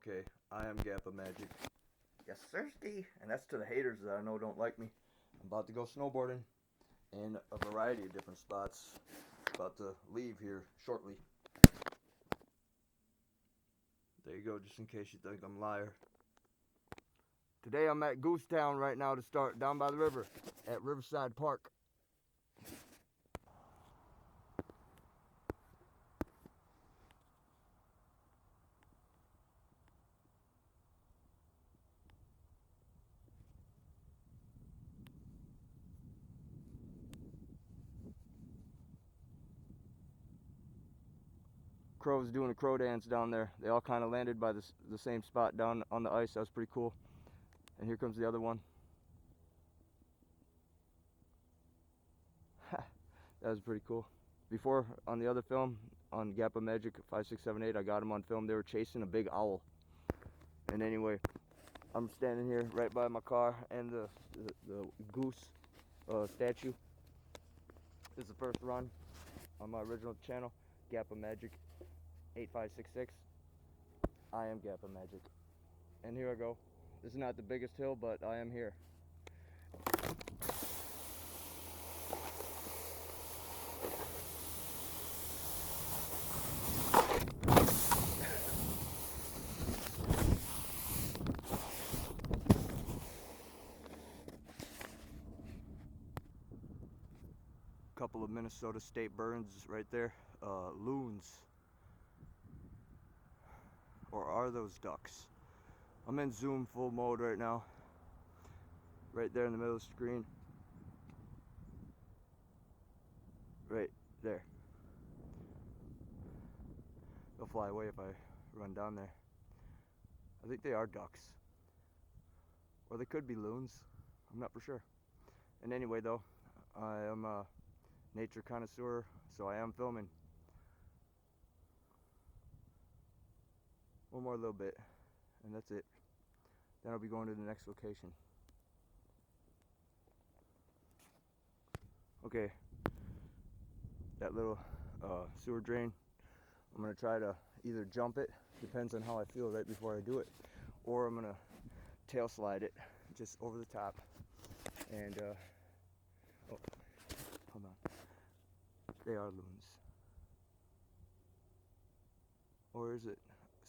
Okay, I am GappaMagix. Yes, thirsty. And that's to the haters that I know don't like me. I'm about to go snowboarding in a variety of different spots. About to leave here shortly. There you go, just in case you think I'm a liar. Today I'm at Goose Town right now to start, down by the river at Riverside Park. Crows doing a crow dance down there. They all kind of landed by the same spot down on the ice. That was pretty cool. And here comes the other one. That was pretty cool. Before, on the other film, on GappaMagix 5678, I got them on film. They were chasing a big owl. And anyway, I'm standing here right by my car and the goose statue. This is the first run on my original channel, GappaMagix 8566. I am GappaMagix. And here I go. This is not the biggest hill, but I am here. Couple of Minnesota State birds right there. Loons. Or are those ducks? I'm in zoom full mode right now. Right there in the middle of the screen. Right there. They'll fly away if I run down there. I think they are ducks. Or they could be loons. I'm not for sure. And anyway though, I am a nature connoisseur, so I am filming. One more little bit, and that's it. Then I'll be going to the next location. Okay, that little sewer drain, I'm going to try to either jump it, depends on how I feel right before I do it, or I'm going to tail slide it just over the top. And, oh, hold on. They are loons. Or is it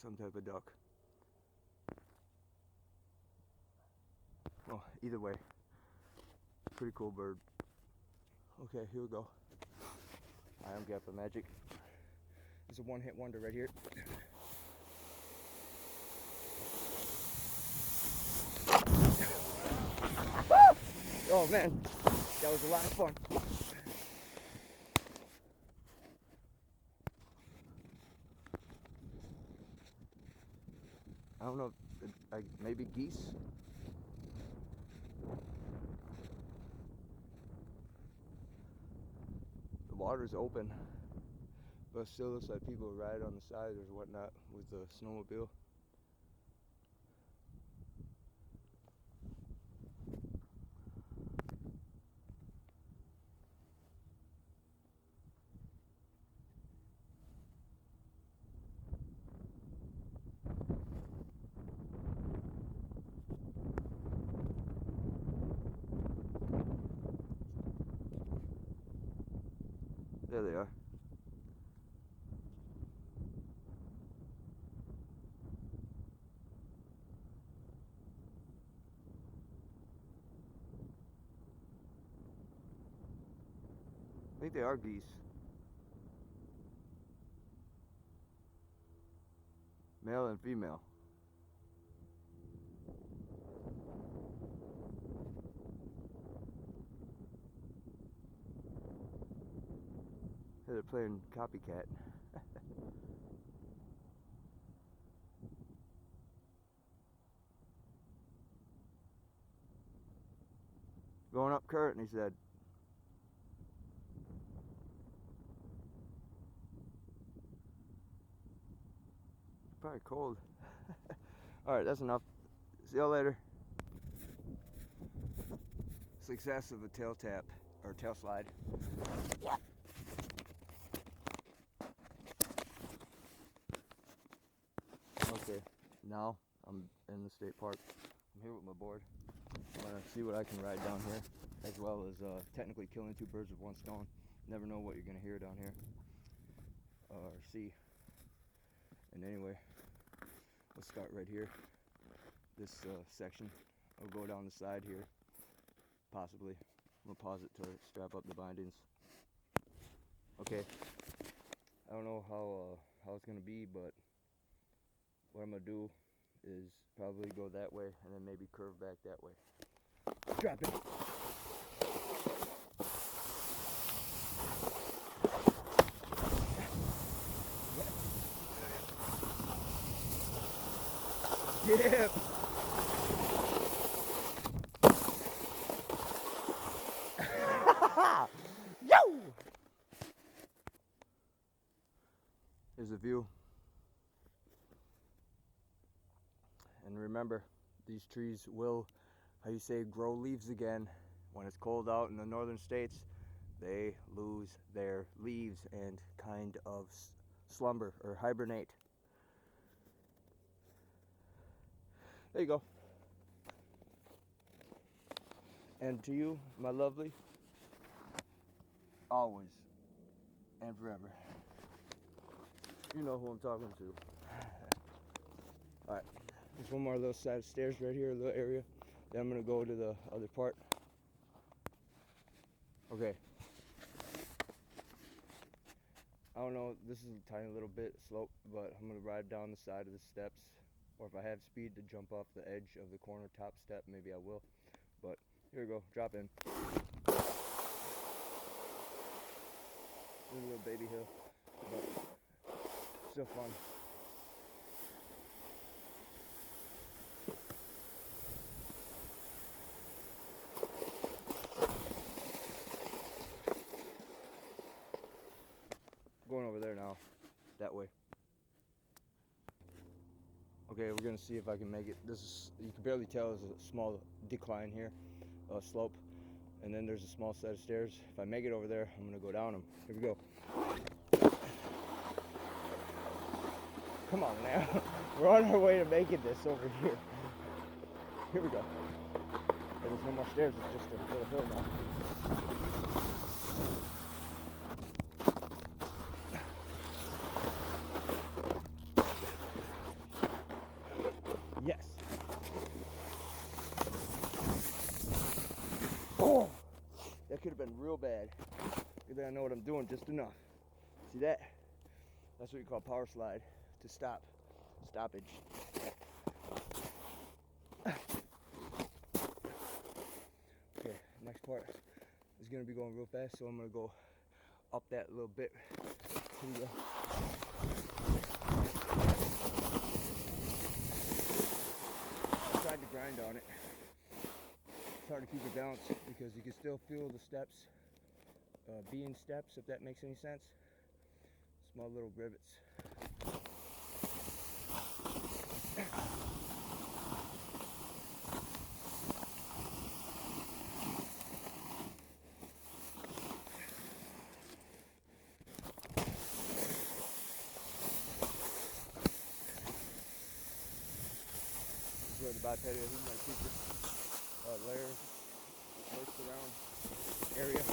some type of duck? Well, either way, pretty cool bird. Okay, here we go. I am GappaMagix. It's a one-hit wonder right here. Oh man, that was a lot of fun. I don't know, maybe geese? The water's open, but it still looks like people ride on the sides or whatnot with the snowmobile. There they are. I think they are geese. Male and female. Hey, they're playing copycat. Going up current, he said. Probably cold. Alright, that's enough. See y'all later. Success of a tail tap, or tail slide. Okay, now I'm in the state park. I'm here with my board. I'm gonna see what I can ride down here, as well as technically killing two birds with one stone. Never know what you're gonna hear down here or see. And anyway, let's start right here. This section. I'll go down the side here, possibly. I'm gonna pause it to strap up the bindings. Okay. I don't know how it's gonna be, but what I'm gonna do is probably go that way and then maybe curve back that way. Drop it. Yeah. Yo! Here's the view. And remember, these trees will, how you say, grow leaves again. When it's cold out in the northern states, they lose their leaves and kind of slumber or hibernate. There you go. And to you, my lovely, always and forever. You know who I'm talking to. Alright, there's one more little side of stairs right here, a little area. Then I'm gonna go to the other part. Okay. I don't know, this is a tiny little bit slope, but I'm gonna ride down the side of the steps. Or if I have speed to jump off the edge of the corner top step, maybe I will. But here we go, drop in. There's a little baby hill, but still fun. Going over there now, that way. Okay, we're gonna see if I can make it. This is, you can barely tell, there's a small decline here, slope, and then there's a small set of stairs. If I make it over there, I'm gonna go down them. Here we go. Come on now, we're on our way to making this over here. Here we go. And there's no more stairs, it's just a little hill now. Yes. Oh, that could have been real bad. Good thing I know what I'm doing just enough. See that? That's what you call power slide, to stop. Stoppage. Okay, next part is gonna be going real fast, so I'm gonna go up that little bit. Here we go. I tried to grind on it. It's hard to keep it balanced because you can still feel the steps being steps, if that makes any sense. Small little rivets. Where the biped is, my secret layer lurks around area.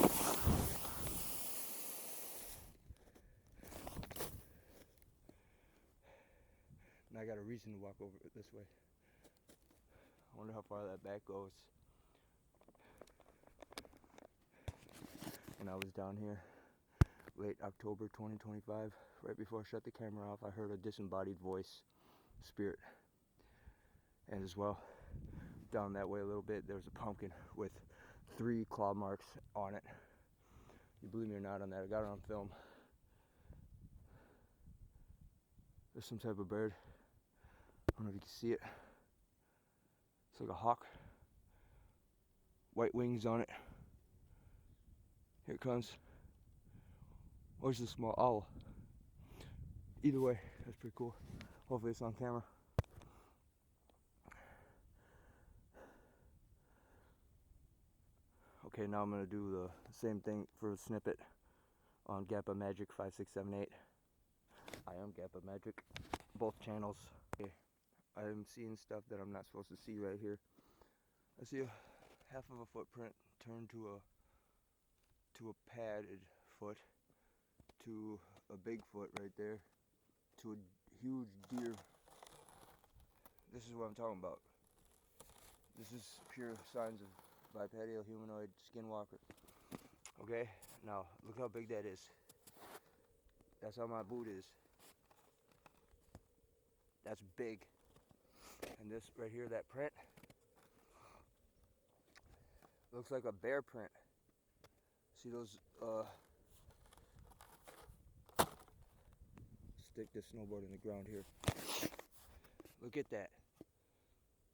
And I got a reason to walk over it this way. I wonder how far that back goes. When I was down here late October 2025, right before I shut the camera off, I heard a disembodied voice, spirit. And as well, down that way a little bit, there was a pumpkin with 3 claw marks on it. You believe me or not on that, I got it on film. There's some type of bird. I don't know if you can see it. It's like a hawk. White wings on it. Here it comes. Or it's a small owl. Either way, that's pretty cool. Hopefully it's on camera. Okay, now I'm going to do the same thing for a snippet on GappaMagix 5678. I am GappaMagix, both channels. Okay, I'm seeing stuff that I'm not supposed to see right here. I see a half of a footprint turned to a padded foot, to a big foot right there, to a huge deer. This is what I'm talking about. This is pure signs of bipedal humanoid skinwalker. Okay, now look how big that is. That's how my boot is. That's big. And this right here, that print, looks like a bear print. See those, stick this snowboard in the ground here. Look at that.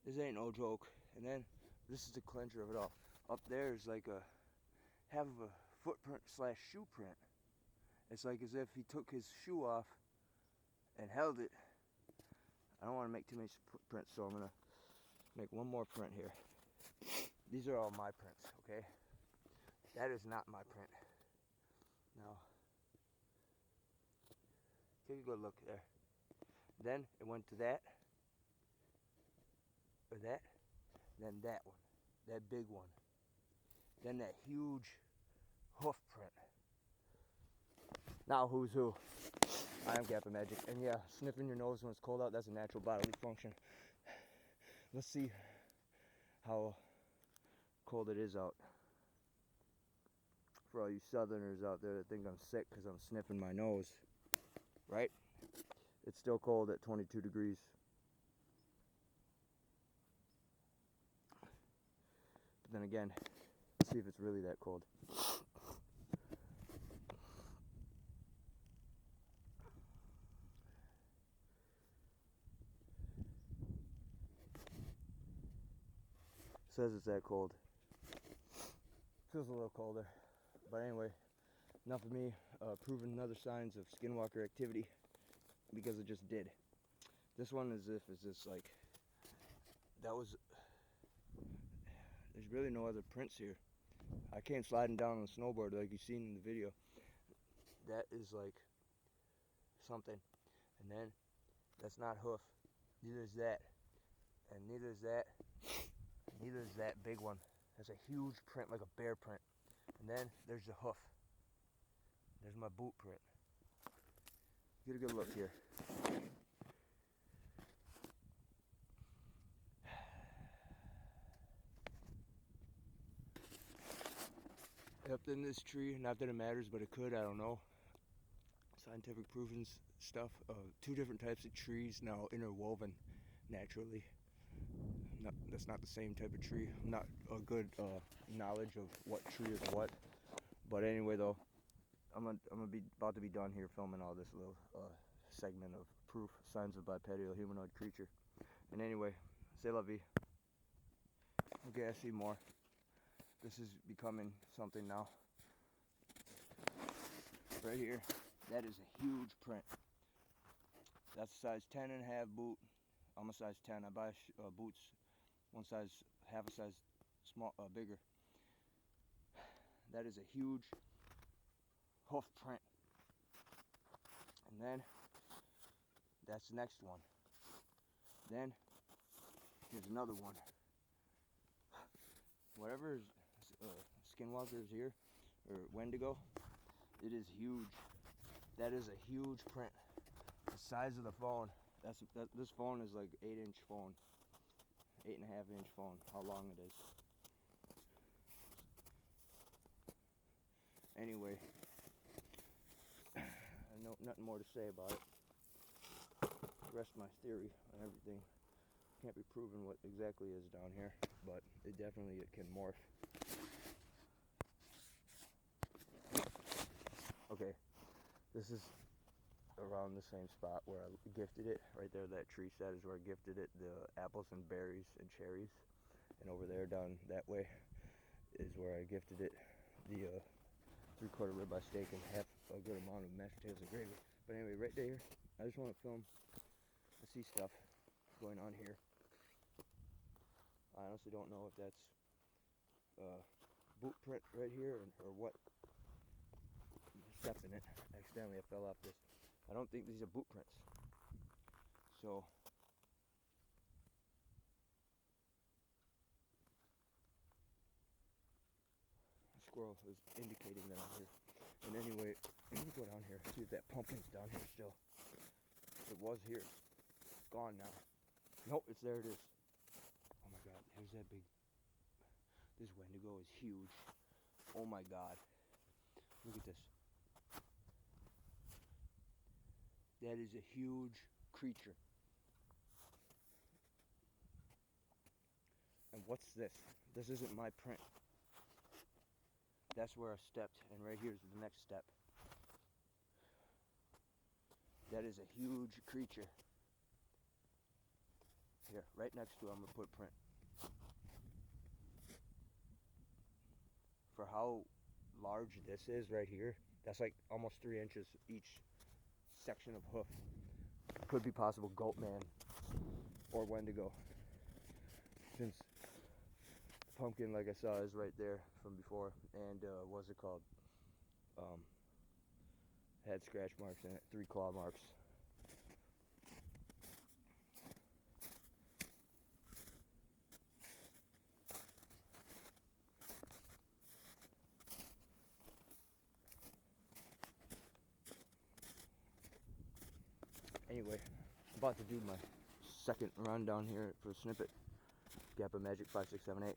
This ain't no joke. And then, this is the clincher of it all. Up there is like a half of a footprint slash shoe print. It's like as if he took his shoe off and held it. I don't want to make too many prints, so I'm gonna make one more print here. These are all my prints, okay? That is not my print. Now, take a good look there. Then it went to that, or that, then that one, that big one, then that huge hoof print. Now who's who? I am GappaMagix, and yeah, sniffing your nose when it's cold out, that's a natural bodily function. Let's see how cold it is out. For all you southerners out there that think I'm sick because I'm sniffing my nose, right? It's still cold at 22 degrees. But then again, let's see if it's really that cold. Says it's that cold. Feels a little colder. But anyway, enough of me proving other signs of skinwalker activity, because it just did. This one is just like, that was, there's really no other prints here. I came sliding down on the snowboard like you've seen in the video. That is like something. And then, that's not hoof. Neither is that. And neither is that. Neither is that big one. That's a huge print, like a bear print. And then there's the hoof. There's my boot print. Get a good look here. Up in this tree, not that it matters, but it could, I don't know. Scientific proven stuff. Two different types of trees now interwoven naturally. That's not the same type of tree. Not a good knowledge of what tree is what. But anyway, though, I'm gonna be about to be done here filming all this little segment of proof signs of bipedal humanoid creature. And anyway, c'est la vie. Okay, I see more. This is becoming something now. Right here, that is a huge print. That's a size 10.5 boot. I'm a size 10. I buy boots one size, half a size bigger. That is a huge hoof print. And then that's the next one. Then here's another one. Whatever skinwalker is here, or Wendigo, it is huge. That is a huge print. The size of the phone. This phone is like 8-inch phone, 8.5-inch phone. How long it is. Anyway, I know nothing more to say about it. The rest of my theory on everything can't be proven what exactly is down here, but it can morph. Okay, this is around the same spot where I gifted it. Right there, that tree set is where I gifted it, the apples and berries and cherries. And over there, down that way, is where I gifted it, the 3/4 ribeye steak and half a good amount of mashed potatoes and gravy. But anyway, right there, I just want to film. I see stuff going on here. I honestly don't know if that's boot print right here or what. Stepped in it. Accidentally, I fell off this. I don't think these are boot prints. So, squirrel is indicating that I'm here. And anyway, let me go down here, see if that pumpkin's down here still. It was here. It's gone now. Nope, it's there it is. Oh my god, here's that big... This Wendigo is huge. Oh my god. Look at this. That is a huge creature. And what's this? This isn't my print. That's where I stepped, and right here is the next step. That is a huge creature. Here, right next to it, I'm gonna put print. For how large this is right here, that's like almost 3 inches each section of hoof. Could be possible goat man or Wendigo. Since the pumpkin, like I saw, is right there from before, and what's it called? Had scratch marks in it, 3 claw marks. Anyway, I'm about to do my second run down here for the snippet. GappaMagix 5678.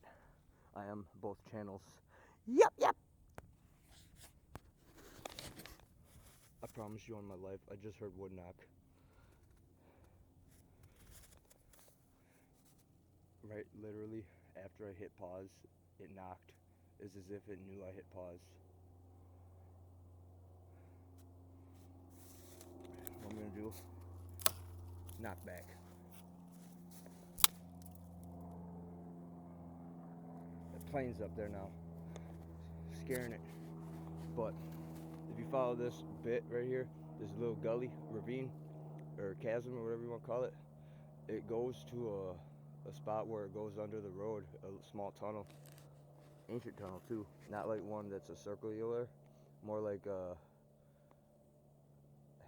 I am both channels. Yep. I promise you on my life, I just heard wood knock. Right, literally, after I hit pause, it knocked. It's as if it knew I hit pause. What I'm gonna do, knock back. The plane's up there now, scaring it. But if you follow this bit right here, this little gully, ravine, or chasm, or whatever you want to call it, it goes to a spot where it goes under the road, a small tunnel. Ancient tunnel too, not like one that's a circular, more like a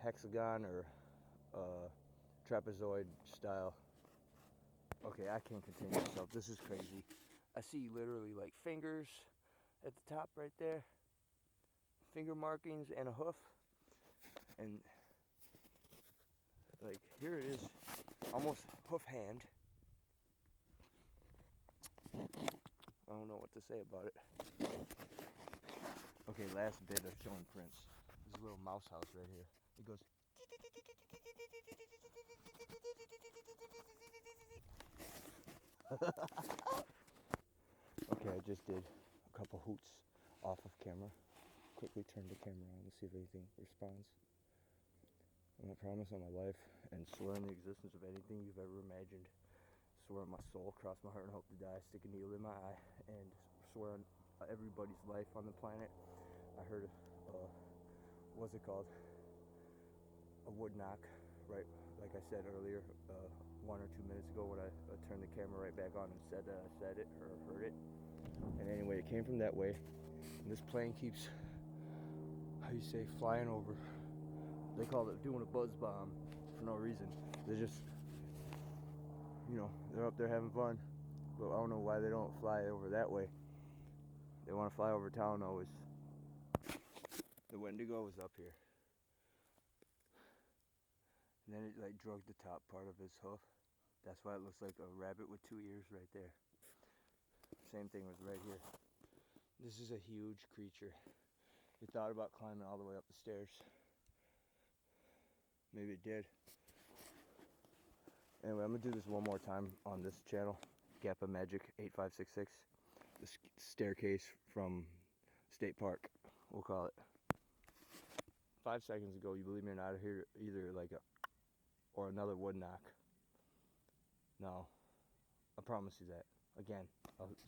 hexagon or trapezoid style. Okay, I can't contain myself. This is crazy. I see literally like fingers at the top right there, finger markings and a hoof, and like here it is, almost hoof hand. I don't know what to say about it. Okay, last bit of showing prints. This little mouse house right here. It goes. Okay, I just did a couple hoots off of camera. Quickly turned the camera on to see if anything responds. And I promise on my life and swear on the existence of anything you've ever imagined. Swear on my soul, cross my heart and hope to die, stick a needle in my eye, and swear on everybody's life on the planet. I heard, what's it called? A wood knock, right? Like I said earlier, 1 or 2 minutes ago when I turned the camera right back on and said that I said it or heard it. And anyway, it came from that way. And this plane keeps, how you say, flying over. They call it doing a buzz bomb for no reason. They're just, you know, they're up there having fun. But I don't know why they don't fly over that way. They want to fly over town always. The Wendigo was up here. And then it like drug the top part of his hoof. That's why it looks like a rabbit with 2 ears right there. Same thing was right here. This is a huge creature. It thought about climbing all the way up the stairs. Maybe it did. Anyway, I'm gonna do this one more time on this channel, GappaMagix 8566. The staircase from State Park, we'll call it. 5 seconds ago, you believe me or not, I hear either like a or another wood knock. No, I promise you that. Again,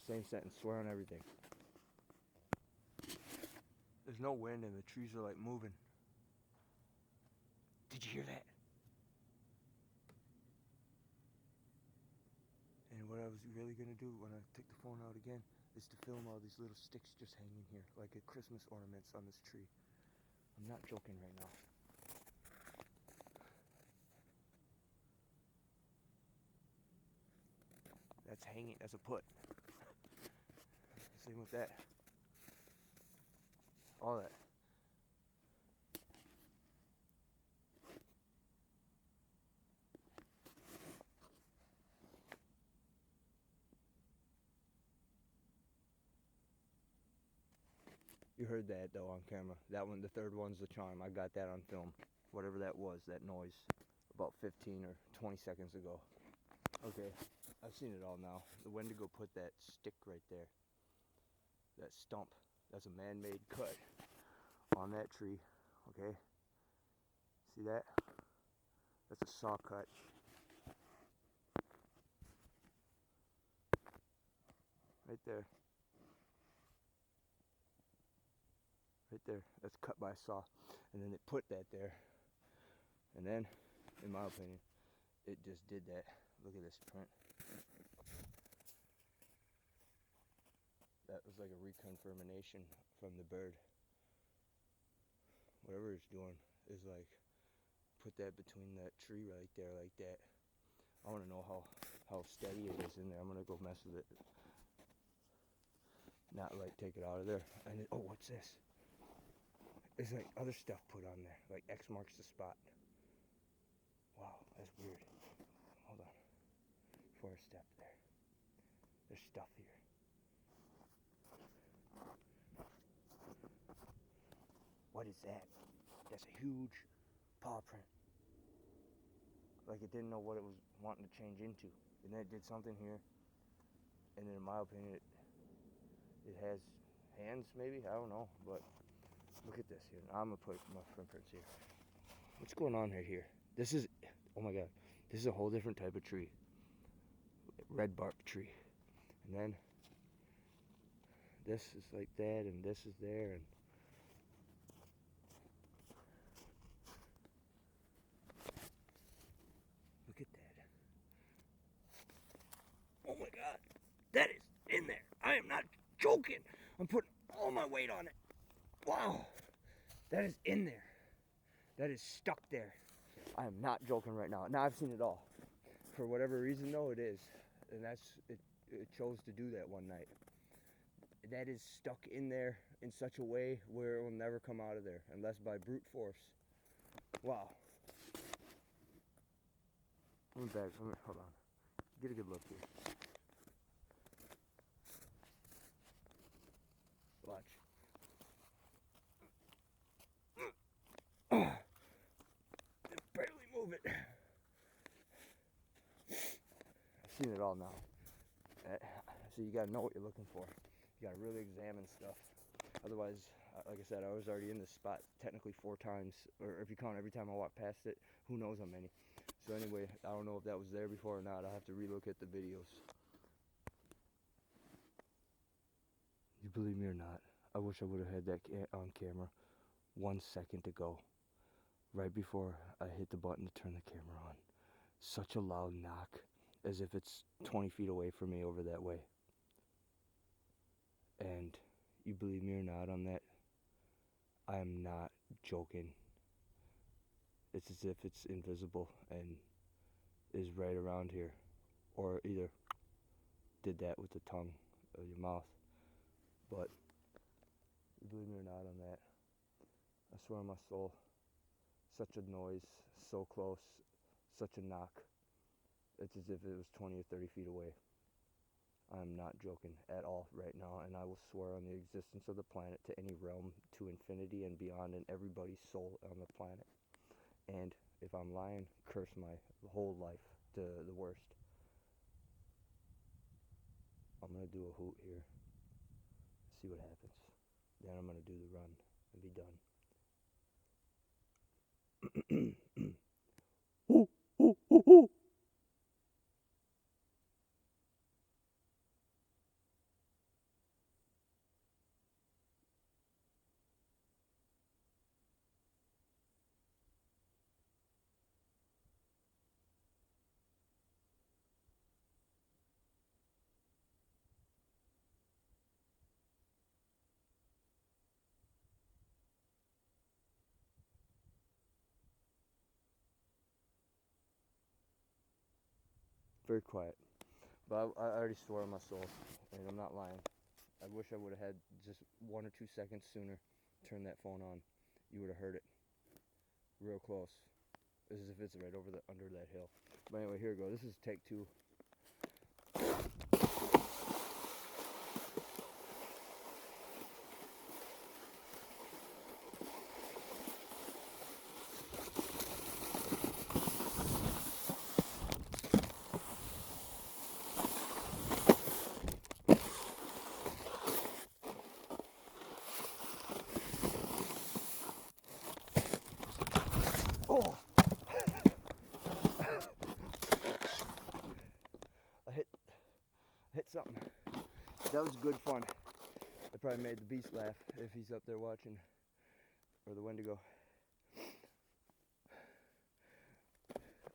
same sentence, swear on everything. There's no wind and the trees are like moving. Did you hear that? And what I was really gonna do when I took the phone out again is to film all these little sticks just hanging here, like a Christmas ornaments on this tree. I'm not joking right now. That's hanging, that's a put. Same with that. all that. You heard that though on camera. That one, the third one's the charm. I got that on film. Whatever that was, that noise, about 15 or 20 seconds ago. Okay, I've seen it all now. The Wendigo put that stick right there, that stump. That's a man-made cut on that tree. Okay, see that? That's a saw cut. Right there. Right there. That's cut by a saw. And then they put that there. And then, in my opinion, it just did that. Look at this print. That was like a reconfirmation from the bird. Whatever it's doing is like, put that between that tree right there like that. I want to know how steady it is in there. I'm going to go mess with it. Not like take it out of there. And oh, what's this? There's like other stuff put on there. Like X marks the spot. Wow, that's weird. Hold on. Before I step there. There's stuff here. What is that? That's a huge paw print. Like it didn't know what it was wanting to change into. And then it did something here. And then in my opinion, it has hands maybe? I don't know. But look at this here. I'm going to put my footprints here. What's going on here? This is, oh my God. This is a whole different type of tree. Red bark tree. And then this is like that and this is there and look at that. Oh my God, that is in there. I am not joking. I'm putting all my weight on it. Wow, that is in there. That is stuck there. I am not joking right now. Now I've seen it all. For whatever reason though, it is. And that's, it chose to do that one night. That is stuck in there in such a way where it will never come out of there unless by brute force. Wow. Let me back. Hold on. Get a good look here. Watch. Barely move it. I've seen it all now. So you gotta know what you're looking for. You gotta really examine stuff. Otherwise, like I said, I was already in this spot technically 4 times, or if you count every time I walk past it, who knows how many. So anyway, I don't know if that was there before or not. I'll have to relook at the videos. You believe me or not, I wish I would have had that on camera 1 second ago, right before I hit the button to turn the camera on. Such a loud knock, as if it's 20 feet away from me over that way. And you believe me or not on that, I am not joking. It's as if it's invisible and is right around here, or either did that with the tongue of your mouth. But you believe me or not on that, I swear on my soul, such a noise, so close, such a knock. It's as if it was 20 or 30 feet away. I'm not joking at all right now, and I will swear on the existence of the planet to any realm, to infinity and beyond, and everybody's soul on the planet. And if I'm lying, curse my whole life to the worst. I'm going to do a hoot here, see what happens. Then I'm going to do the run and be done. Ooh, ooh, ooh, ooh. Very quiet. But I already swore on my soul, and I'm not lying. I wish I would have had just 1 or 2 seconds sooner turn that phone on, you would have heard it real close, as if it's right over under that hill. But anyway, here we go. This is take 2. Oh! I hit something. That was good fun. I probably made the beast laugh if he's up there watching, or the Wendigo.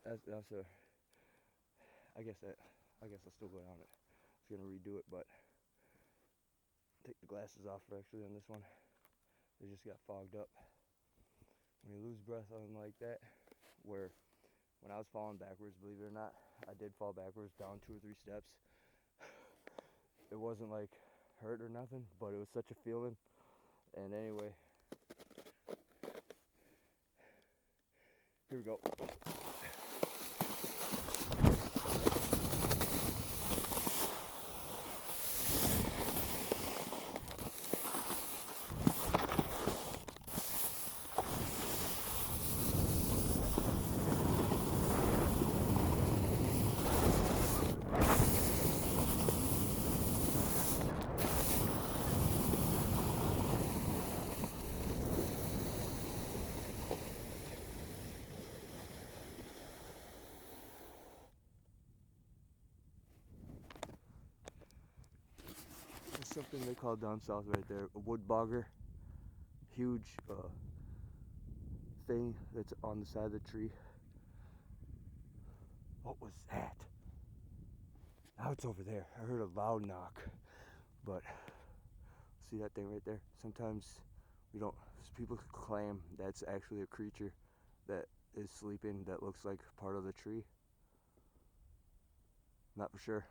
That's a. I guess I'll still go down it. I was gonna redo it, but take the glasses off actually on this one. They just got fogged up. When you lose breath on like that, where when I was falling backwards, believe it or not, I did fall backwards down 2 or 3 steps. It wasn't like hurt or nothing, but it was such a feeling. And anyway, here we go. Something they call down south right there, a wood bogger. Huge thing that's on the side of the tree. What was that? Now it's over there. I heard a loud knock, but see that thing right there? Sometimes we don't, people claim that's actually a creature that is sleeping that looks like part of the tree. Not for sure.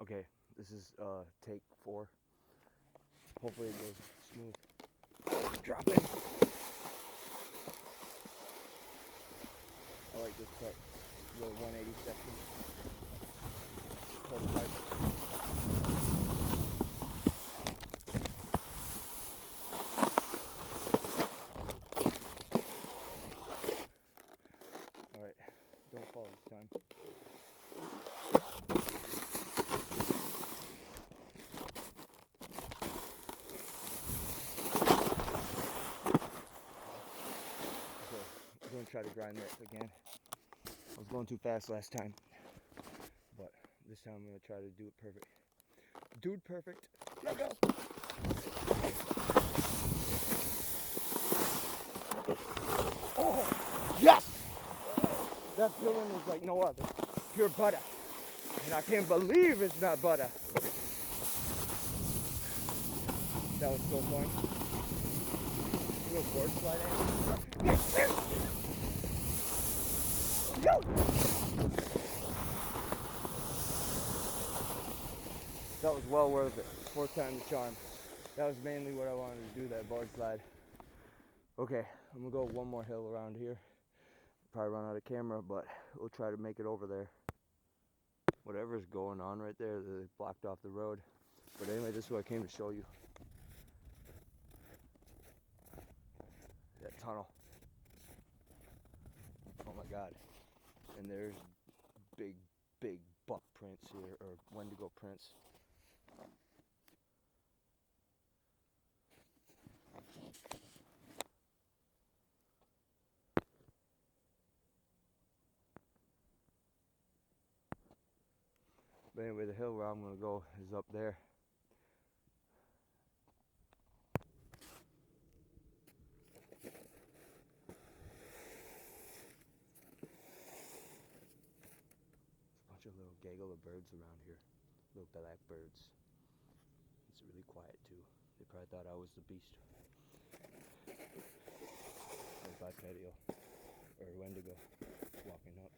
Okay, this is take 4. Hopefully it goes smooth. Drop it. I like this part, the 180 section. Total pipe. All right, don't fall this time. I'm gonna try to grind that again. I was going too fast last time, but this time I'm gonna try to do it perfect. Dude, perfect. Let go. Oh, yes! That feeling is like no other. Pure butter. And I can't believe it's not butter. That was so fun. Little board slide in. That was well worth it. 4th time the charm. That was mainly what I wanted to do, that board slide. Okay, I'm gonna go one more hill around here. Probably run out of camera, but we'll try to make it over there. Whatever's going on right there, they blocked off the road. But anyway, this is what I came to show you. That tunnel. Oh my God. And there's big buck prints here, or Wendigo prints. But anyway, the hill where I'm gonna go is up there. There's a bunch of little gaggle of birds around here, little black birds. It's really quiet too. They probably thought I was the beast. There's my patio, or Wendigo, walking up.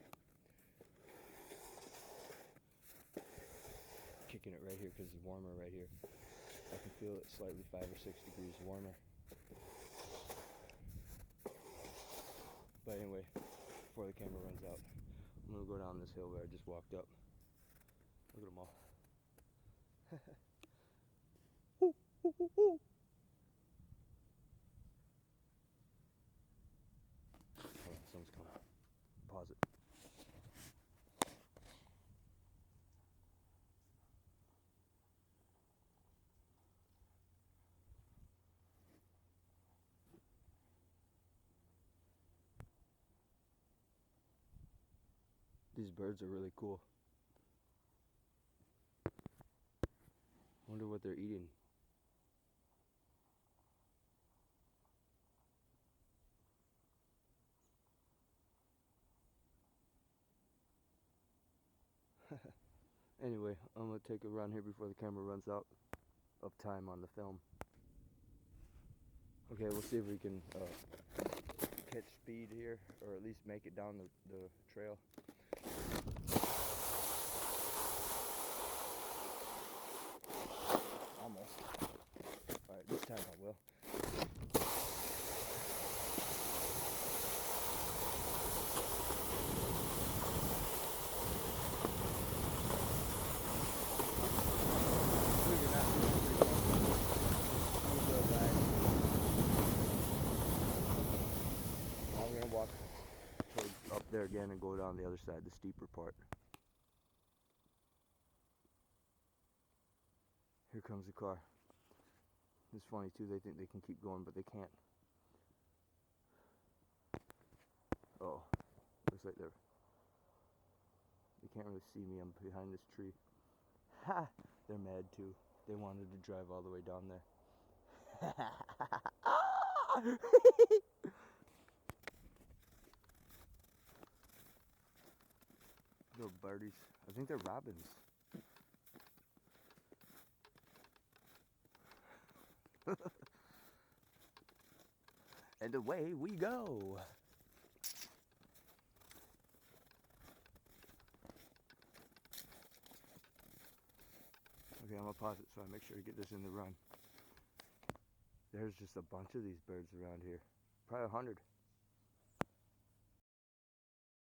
Kicking it right here because it's warmer right here. I can feel it slightly 5 or 6 degrees warmer. But anyway, before the camera runs out, I'm gonna go down this hill where I just walked up. Look at them all. Ooh, ooh, ooh, ooh. Oh, someone's coming. Pause it. These birds are really cool. Wonder what they're eating. Anyway, I'm gonna take a run here before the camera runs out of time on the film. Okay, we'll see if we can catch speed here, or at least make it down the trail. Almost. Alright, this time I will. I'm gonna walk up there again and go down the other side, the steeper part. Here comes the car. It's funny too, they think they can keep going, but they can't. Oh, looks like they can't really see me. I'm behind this tree. Ha! They're mad too. They wanted to drive all the way down there. Little birdies. I think they're robins. And away we go. Okay, I'm gonna pause it so I make sure to get this in the run. There's just a bunch of these birds around here. Probably 100.